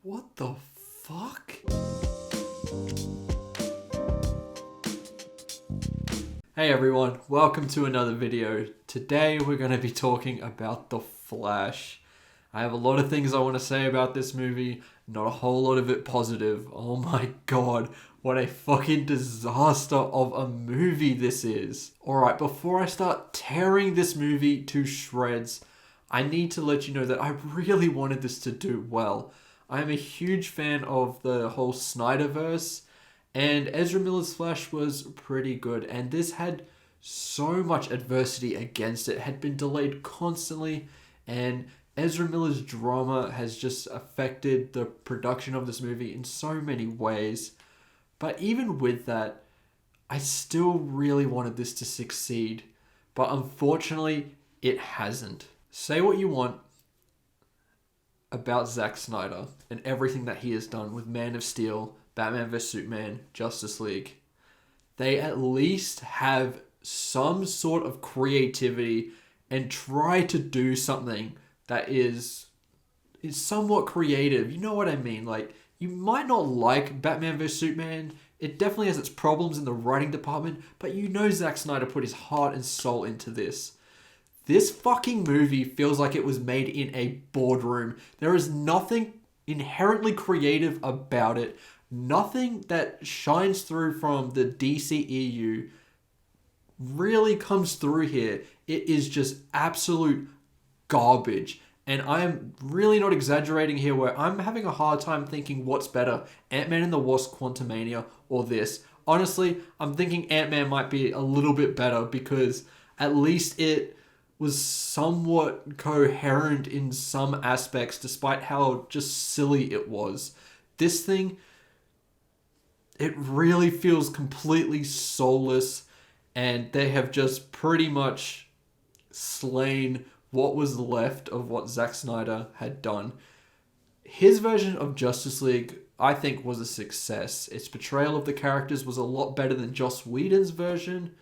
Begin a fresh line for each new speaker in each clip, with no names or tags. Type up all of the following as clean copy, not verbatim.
What the fuck? Hey everyone, welcome to another video. Today we're going to be talking about The Flash. I have a lot of things I want to say about this movie, not a whole lot of it positive. Oh my god, what a fucking disaster of a movie this is. Alright, before I start tearing this movie to shreds, I need to let you know that I really wanted this to do well. I am a huge fan of the whole Snyderverse, and Ezra Miller's Flash was pretty good, and this had so much adversity against it, had been delayed constantly, and Ezra Miller's drama has just affected the production of this movie in so many ways. But even with that, I still really wanted this to succeed, but unfortunately, it hasn't. Say what you want about Zack Snyder and everything that he has done with Man of Steel, Batman vs Superman, Justice League. They at least have some sort of creativity and try to do something that is somewhat creative. You know what I mean? Like, you might not like Batman vs Superman. It definitely has its problems in the writing department, but you know Zack Snyder put his heart and soul into this. This fucking movie feels like it was made in a boardroom. There is nothing inherently creative about it. Nothing that shines through from the DCEU really comes through here. It is just absolute garbage. And I am really not exaggerating here, where I'm having a hard time thinking what's better, Ant-Man and the Wasp: Quantumania or this. Honestly, I'm thinking Ant-Man might be a little bit better because at least it was somewhat coherent in some aspects, despite how just silly it was. This thing, it really feels completely soulless, and they have just pretty much slain what was left of what Zack Snyder had done. His version of Justice League, I think, was a success. Its portrayal of the characters was a lot better than Joss Whedon's version.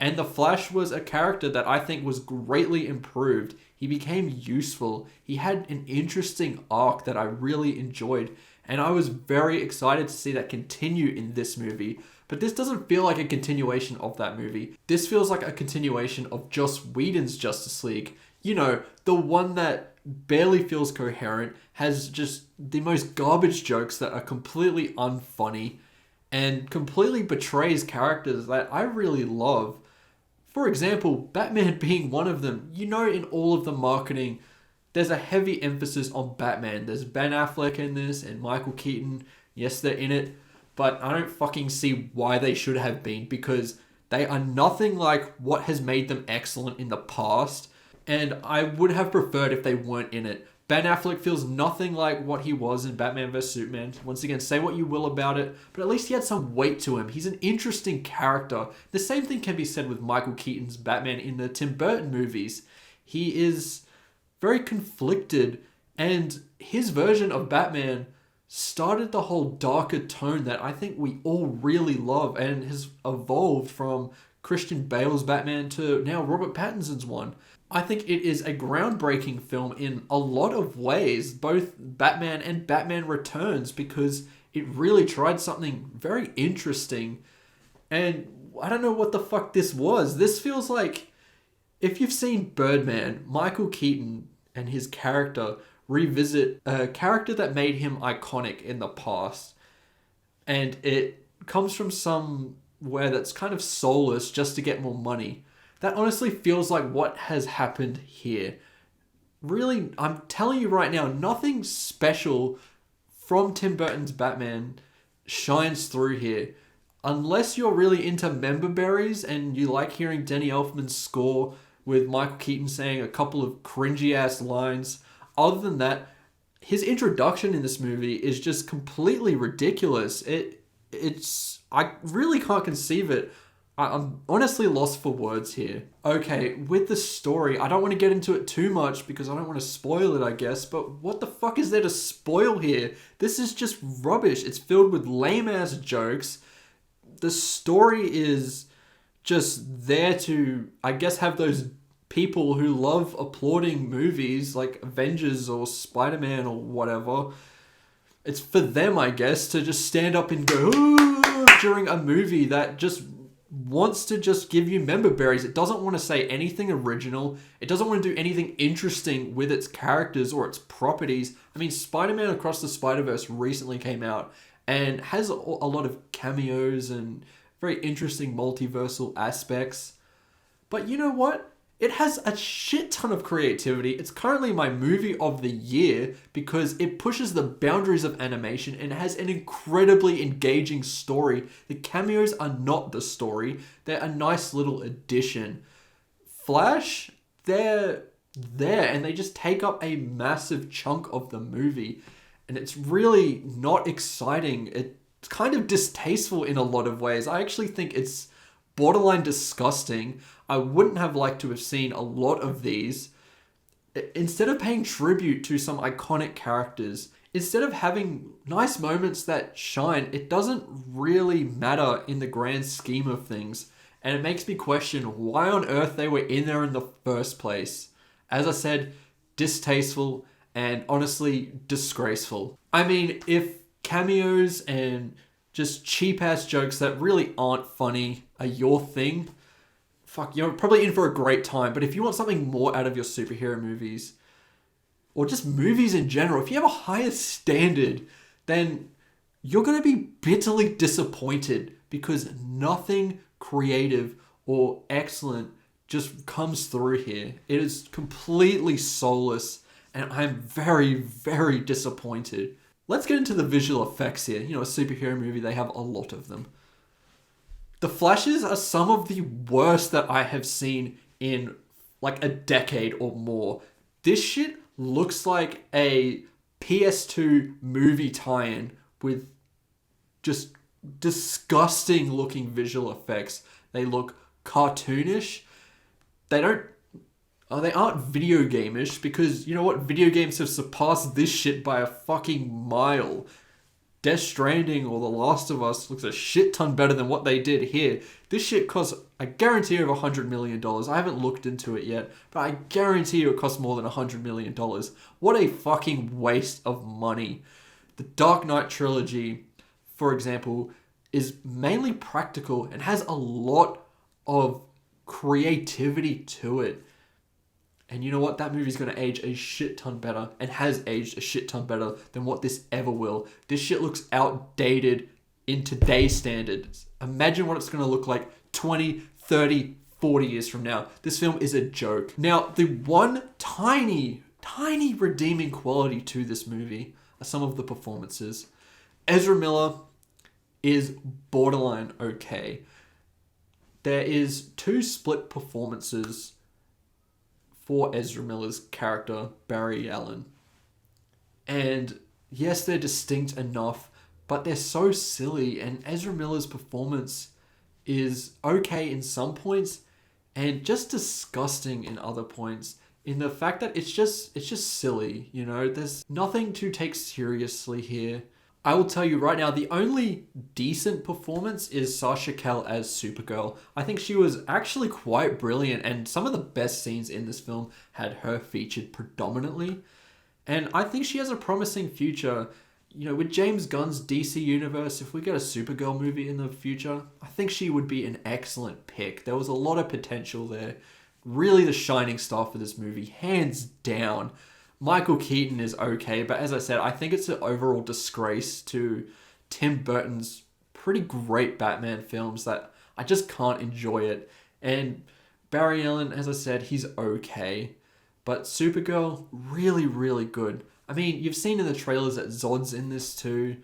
And the Flash was a character that I think was greatly improved. He became useful. He had an interesting arc that I really enjoyed. And I was very excited to see that continue in this movie. But this doesn't feel like a continuation of that movie. This feels like a continuation of Joss Whedon's Justice League. You know, the one that barely feels coherent, has just the most garbage jokes that are completely unfunny, and completely betrays characters that I really love. For example, Batman being one of them. You know, in all of the marketing, there's a heavy emphasis on Batman. There's Ben Affleck in this and Michael Keaton. Yes, they're in it, but I don't fucking see why they should have been, because they are nothing like what has made them excellent in the past, and I would have preferred if they weren't in it. Ben Affleck feels nothing like what he was in Batman vs Superman. Once again, say what you will about it, but at least he had some weight to him. He's an interesting character. The same thing can be said with Michael Keaton's Batman in the Tim Burton movies. He is very conflicted, and his version of Batman started the whole darker tone that I think we all really love, and has evolved from Christian Bale's Batman to now Robert Pattinson's one. I think it is a groundbreaking film in a lot of ways, both Batman and Batman Returns, because it really tried something very interesting. And I don't know what the fuck this was. This feels like, if you've seen Birdman, Michael Keaton and his character revisit a character that made him iconic in the past. And it comes from somewhere that's kind of soulless just to get more money. That honestly feels like what has happened here. Really, I'm telling you right now, nothing special from Tim Burton's Batman shines through here. Unless you're really into Member Berries and you like hearing Danny Elfman's score with Michael Keaton saying a couple of cringy ass lines. Other than that, his introduction in this movie is just completely ridiculous. I really can't conceive it. I'm honestly lost for words here. Okay, with the story, I don't want to get into it too much because I don't want to spoil it, I guess, but what the fuck is there to spoil here? This is just rubbish. It's filled with lame-ass jokes. The story is just there to, I guess, have those people who love applauding movies like Avengers or Spider-Man or whatever. it's for them, I guess, to just stand up and go "Ooh," during a movie that just wants to just give you member berries. It doesn't want to say anything original. It doesn't want to do anything interesting with its characters or its properties. I mean, Spider-Man Across the Spider-Verse recently came out and has a lot of cameos and very interesting multiversal aspects. But you know what? It has a shit ton of creativity. It's currently my movie of the year because it pushes the boundaries of animation and has an incredibly engaging story. The cameos are not the story. They're a nice little addition. Flash, they're there and they just take up a massive chunk of the movie. And it's really not exciting. It's kind of distasteful in a lot of ways. I actually think it's borderline disgusting. I wouldn't have liked to have seen a lot of these. Instead of paying tribute to some iconic characters, instead of having nice moments that shine, it doesn't really matter in the grand scheme of things. And it makes me question why on earth they were in there in the first place. As I said, distasteful and honestly disgraceful. I mean, if cameos and just cheap ass jokes that really aren't funny are your thing, fuck, you're probably in for a great time. But if you want something more out of your superhero movies, or just movies in general, if you have a higher standard, then you're going to be bitterly disappointed because nothing creative or excellent just comes through here. It is completely soulless, and I'm very, very disappointed. Let's get into the visual effects here. You know, a superhero movie, they have a lot of them. The flashes are some of the worst that I have seen in like a decade or more. This shit looks like a PS2 movie tie-in with just disgusting looking visual effects. They look cartoonish. They aren't video game-ish because, you know what, video games have surpassed this shit by a fucking mile. Death Stranding or The Last of Us looks a shit ton better than what they did here. This shit costs a guarantee of $100 million. I haven't looked into it yet, but I guarantee you it costs more than $100 million. What a fucking waste of money. The Dark Knight trilogy, for example, is mainly practical and has a lot of creativity to it. And you know what? That movie's going to age a shit ton better and has aged a shit ton better than what this ever will. This shit looks outdated in today's standards. Imagine what it's going to look like 20, 30, 40 years from now. This film is a joke. Now, the one tiny redeeming quality to this movie are some of the performances. Ezra Miller is borderline okay. There is 2 split performances for Ezra Miller's character, Barry Allen. And yes, they're distinct enough, but they're so silly, and Ezra Miller's performance is okay in some points and just disgusting in other points, in the fact that it's just silly, you know? There's nothing to take seriously here. I will tell you right now, the only decent performance is Sasha Calle as Supergirl. I think she was actually quite brilliant, and some of the best scenes in this film had her featured predominantly. And I think she has a promising future. You know, with James Gunn's DC universe, if we get a Supergirl movie in the future, I think she would be an excellent pick. There was a lot of potential there. Really the shining star for this movie, hands down. Michael Keaton is okay, but as I said, I think it's an overall disgrace to Tim Burton's pretty great Batman films that I just can't enjoy it. And Barry Allen, as I said, he's okay. But Supergirl, really, really good. I mean, you've seen in the trailers that Zod's in this too.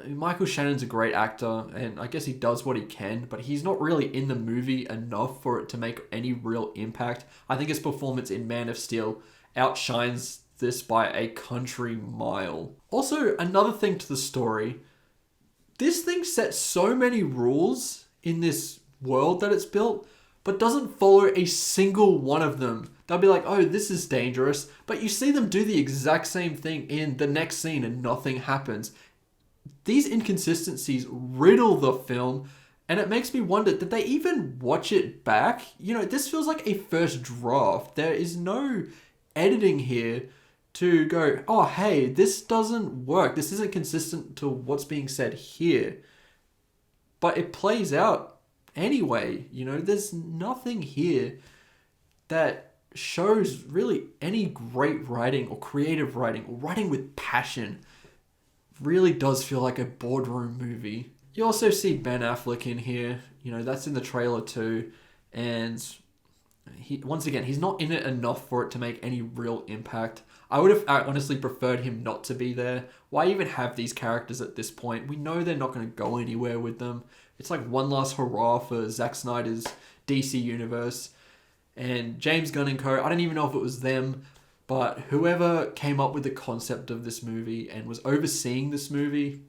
Michael Shannon's a great actor, and I guess he does what he can, but he's not really in the movie enough for it to make any real impact. I think his performance in Man of Steel outshines this by a country mile. Also, another thing to the story, this thing sets so many rules in this world that it's built, but doesn't follow a single one of them. They'll be like, oh, this is dangerous, but you see them do the exact same thing in the next scene and nothing happens. These inconsistencies riddle the film, and it makes me wonder, did they even watch it back? You know, this feels like a first draft. There is no editing here to go, oh, hey, this doesn't work. This isn't consistent to what's being said here. But it plays out anyway. There's nothing here that shows really any great writing or creative writing or writing with passion. Really does feel like a boardroom movie. You also see Ben Affleck in here. That's in the trailer too. And once again, he's not in it enough for it to make any real impact. I would have honestly preferred him not to be there. Why even have these characters at this point? We know they're not going to go anywhere with them. It's like one last hurrah for Zack Snyder's DC universe. And James Gunn and co., I don't even know if it was them, but whoever came up with the concept of this movie and was overseeing this movie,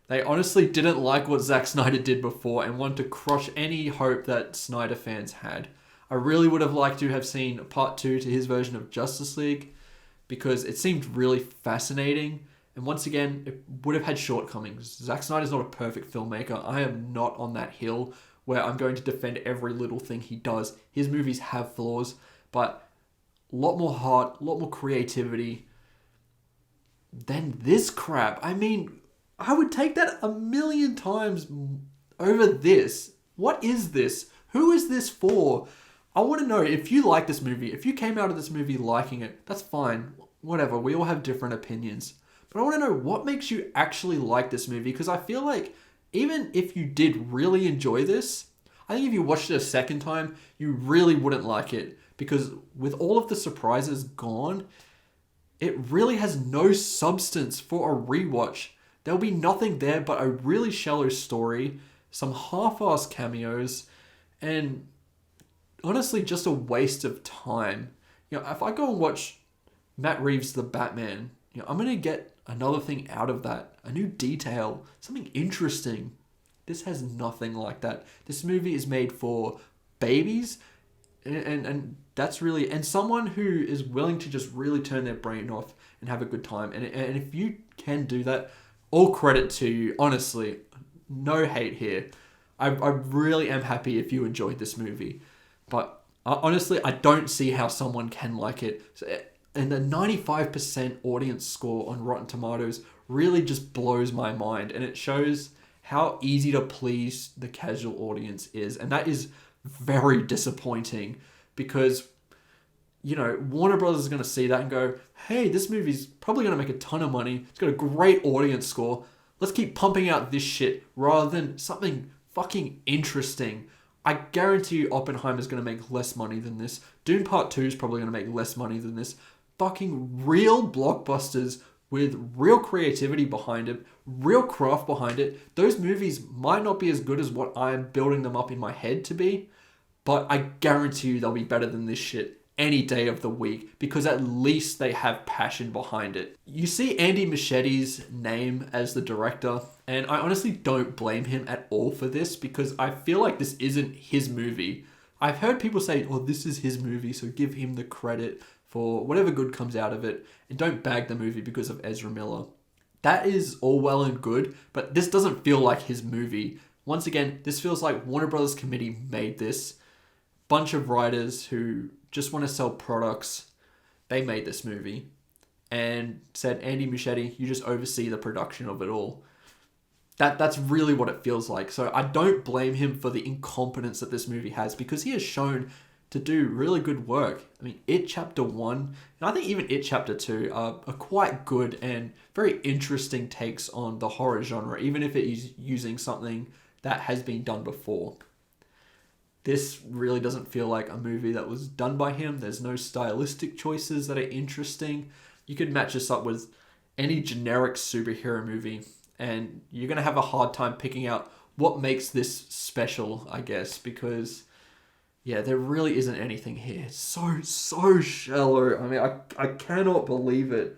they honestly didn't like what Zack Snyder did before and wanted to crush any hope that Snyder fans had. I really would have liked to have seen part 2 to his version of Justice League because it seemed really fascinating. And once again, it would have had shortcomings. Zack Snyder's not a perfect filmmaker. I am not on that hill where I'm going to defend every little thing he does. His movies have flaws, but a lot more heart, a lot more creativity than this crap. I mean, I would take that 1,000,000 times over this. What is this? Who is this for? I want to know if you like this movie. If you came out of this movie liking it, that's fine. Whatever. We all have different opinions. But I want to know what makes you actually like this movie. Because I feel like even if you did really enjoy this, I think if you watched it a second time, you really wouldn't like it. Because with all of the surprises gone, it really has no substance for a rewatch. There'll be nothing there but a really shallow story, some half-assed cameos, and honestly just a waste of time. If I go and watch Matt Reeves' The Batman, I'm going to get another thing out of that. A new detail, something interesting. This has nothing like that. This movie is made for babies and that's really, and someone who is willing to just really turn their brain off and have a good time. And if you can do that, all credit to you. Honestly, no hate here. I really am happy if you enjoyed this movie. But honestly, I don't see how someone can like it. And the 95% audience score on Rotten Tomatoes really just blows my mind. And it shows how easy to please the casual audience is. And that is very disappointing because, Warner Brothers is going to see that and go, hey, this movie's probably going to make a ton of money. It's got a great audience score. Let's keep pumping out this shit rather than something fucking interesting. I guarantee you Oppenheimer's going to make less money than this. Dune Part 2 is probably going to make less money than this. Fucking real blockbusters with real creativity behind it, real craft behind it. Those movies might not be as good as what I'm building them up in my head to be, but I guarantee you they'll be better than this shit any day of the week because at least they have passion behind it. You see Andy Muschietti's name as the director, and I honestly don't blame him at all for this because I feel like this isn't his movie. I've heard people say, oh, this is his movie, so give him the credit for whatever good comes out of it, and don't bag the movie because of Ezra Miller. That is all well and good, but this doesn't feel like his movie. Once again, this feels like Warner Brothers Committee made this. Bunch of writers who just want to sell products. They made this movie and said, Andy Muschietti, you just oversee the production of it all. That's really what it feels like. So I don't blame him for the incompetence that this movie has because he has shown to do really good work. I mean, It Chapter 1, and I think even It Chapter 2 are quite good and very interesting takes on the horror genre, even if it is using something that has been done before. This really doesn't feel like a movie that was done by him. There's no stylistic choices that are interesting. You could match this up with any generic superhero movie, and you're going to have a hard time picking out what makes this special, I guess, because yeah, there really isn't anything here. It's so shallow. I mean, I cannot believe it.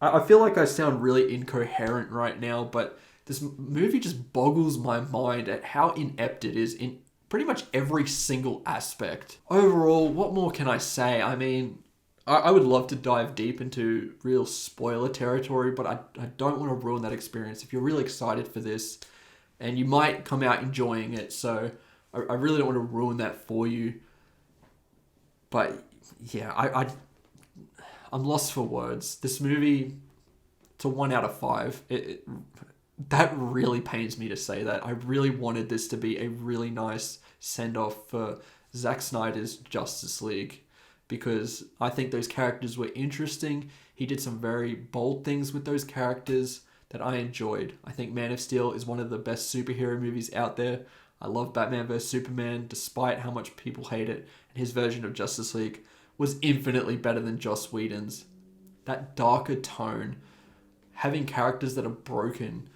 I feel like I sound really incoherent right now, but this movie just boggles my mind at how inept it is in pretty much every single aspect. Overall, what more can I say? I mean, I would love to dive deep into real spoiler territory, but I don't want to ruin that experience. If you're really excited for this, and you might come out enjoying it, so I really don't want to ruin that for you. But yeah, I'm lost for words. This movie, it's a 1 out of 5. That really pains me to say that. I really wanted this to be a really nice send-off for Zack Snyder's Justice League, because I think those characters were interesting. He did some very bold things with those characters that I enjoyed. I think Man of Steel is one of the best superhero movies out there. I love Batman vs Superman, despite how much people hate it. And his version of Justice League was infinitely better than Joss Whedon's. That darker tone, having characters that are broken,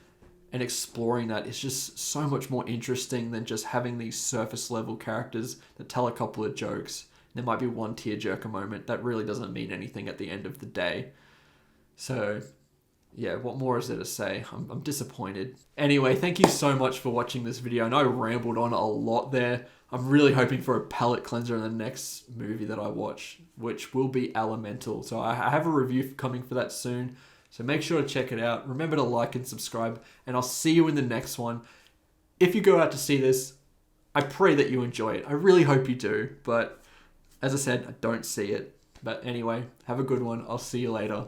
and exploring that is just so much more interesting than just having these surface level characters that tell a couple of jokes. There might be one tearjerker moment that really doesn't mean anything at the end of the day. So, yeah, what more is there to say? I'm disappointed. Anyway, thank you so much for watching this video. I know I rambled on a lot there. I'm really hoping for a palate cleanser in the next movie that I watch, which will be Elemental. So I have a review coming for that soon. So make sure to check it out. Remember to like and subscribe, and I'll see you in the next one. If you go out to see this, I pray that you enjoy it. I really hope you do, but as I said, I don't see it. But anyway, have a good one. I'll see you later.